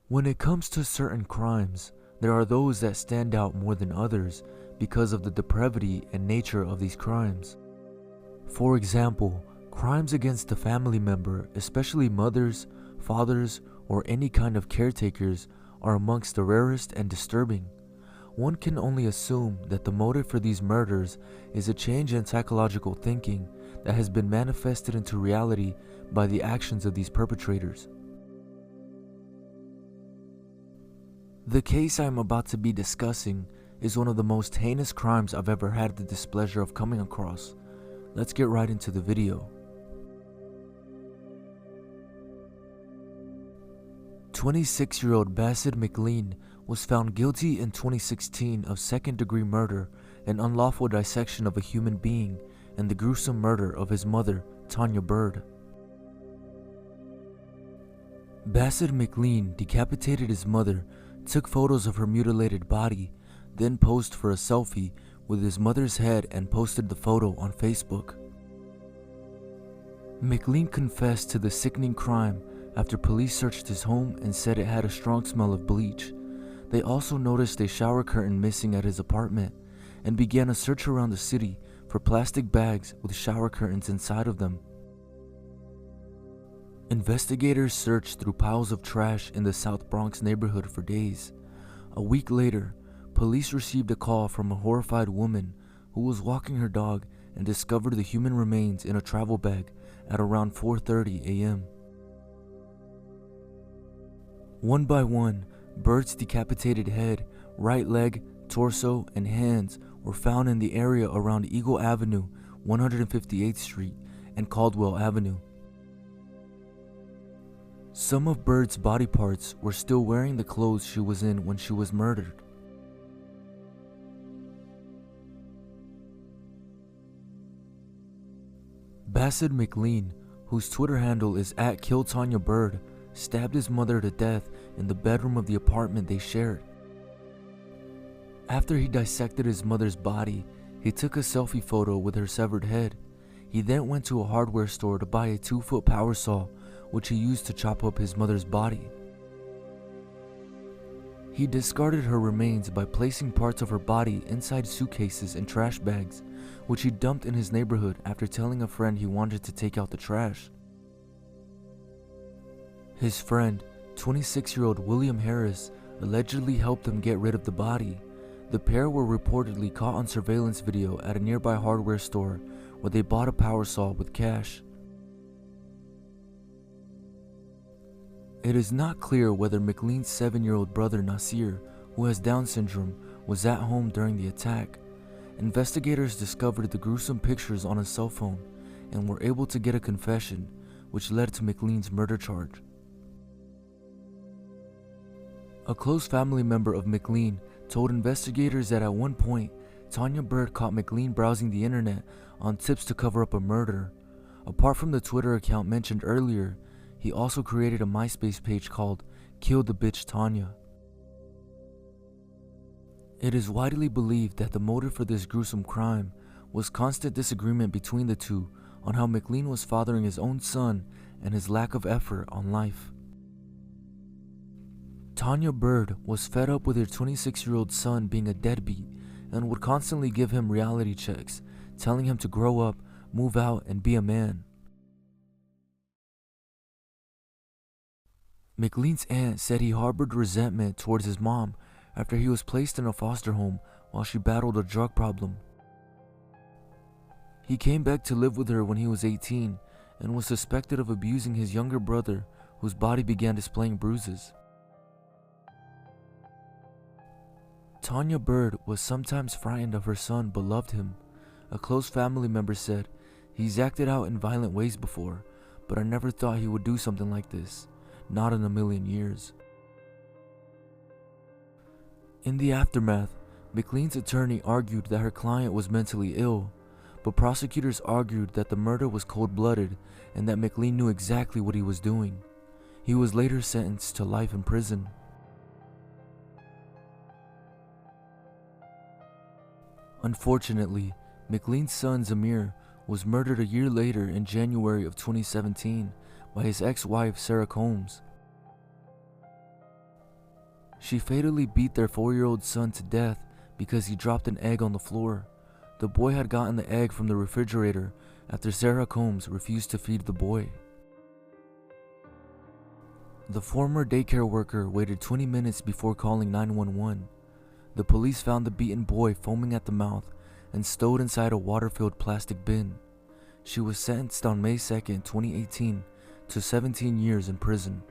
When it comes to certain crimes, there are those that stand out more than others because of the depravity and nature of these crimes. For example, crimes against a family member, especially mothers, fathers, or any kind of caretakers, are amongst the rarest and disturbing. One can only assume that the motive for these murders is a change in psychological thinking that has been manifested into reality by the actions of these perpetrators. The case I am about to be discussing is one of the most heinous crimes I've ever had the displeasure of coming across. Let's get right into the video. 26-year-old Bahsid McLean was found guilty in 2016 of second-degree murder and unlawful dissection of a human being and the gruesome murder of his mother, Tanya Bird. Bahsid McLean decapitated his mother, took photos of her mutilated body, then posed for a selfie with his mother's head and posted the photo on Facebook. McLean confessed to the sickening crime after police searched his home and said it had a strong smell of bleach. They also noticed a shower curtain missing at his apartment and began a search around the city for plastic bags with shower curtains inside of them. Investigators searched through piles of trash in the South Bronx neighborhood for days. A week later, police received a call from a horrified woman who was walking her dog and discovered the human remains in a travel bag at around 4:30 a.m. One by one, Bird's decapitated head, right leg, torso, and hands were found in the area around Eagle Avenue, 158th Street, and Caldwell Avenue. Some of Bird's body parts were still wearing the clothes she was in when she was murdered. Bahsid McLean, whose Twitter handle is @KillTanyaBird, stabbed his mother to death in the bedroom of the apartment they shared. After he dissected his mother's body, he took a selfie photo with her severed head. He then went to a hardware store to buy a 2-foot power saw, which he used to chop up his mother's body. He discarded her remains by placing parts of her body inside suitcases and trash bags, which he dumped in his neighborhood after telling a friend he wanted to take out the trash. His friend, 26-year-old William Harris, allegedly helped him get rid of the body. The pair were reportedly caught on surveillance video at a nearby hardware store where they bought a power saw with cash. It is not clear whether McLean's 7-year-old brother Nasir, who has Down syndrome, was at home during the attack. Investigators discovered the gruesome pictures on his cell phone and were able to get a confession, which led to McLean's murder charge. A close family member of McLean told investigators that at one point, Tanya Bird caught McLean browsing the internet on tips to cover up a murder. Apart from the Twitter account mentioned earlier, he also created a MySpace page called Kill the Bitch Tanya. It is widely believed that the motive for this gruesome crime was constant disagreement between the two on how McLean was fathering his own son and his lack of effort on life. Tanya Bird was fed up with her 26-year-old son being a deadbeat and would constantly give him reality checks, telling him to grow up, move out, and be a man. McLean's aunt said he harbored resentment towards his mom after he was placed in a foster home while she battled a drug problem. He came back to live with her when he was 18 and was suspected of abusing his younger brother, whose body began displaying bruises. Tanya Bird was sometimes frightened of her son but loved him. A close family member said, "He's acted out in violent ways before, but I never thought he would do something like this. Not in a million years." In the aftermath, McLean's attorney argued that her client was mentally ill, but prosecutors argued that the murder was cold-blooded and that McLean knew exactly what he was doing. He was later sentenced to life in prison. Unfortunately, McLean's son Zamir was murdered a year later in January of 2017 by his ex-wife Sarah Combs. She fatally beat their 4-year-old son to death because he dropped an egg on the floor. The boy had gotten the egg from the refrigerator after Sarah Combs refused to feed the boy. The former daycare worker waited 20 minutes before calling 911. The police found the beaten boy foaming at the mouth and stowed inside a water-filled plastic bin. She was sentenced on May 2, 2018 to 17 years in prison.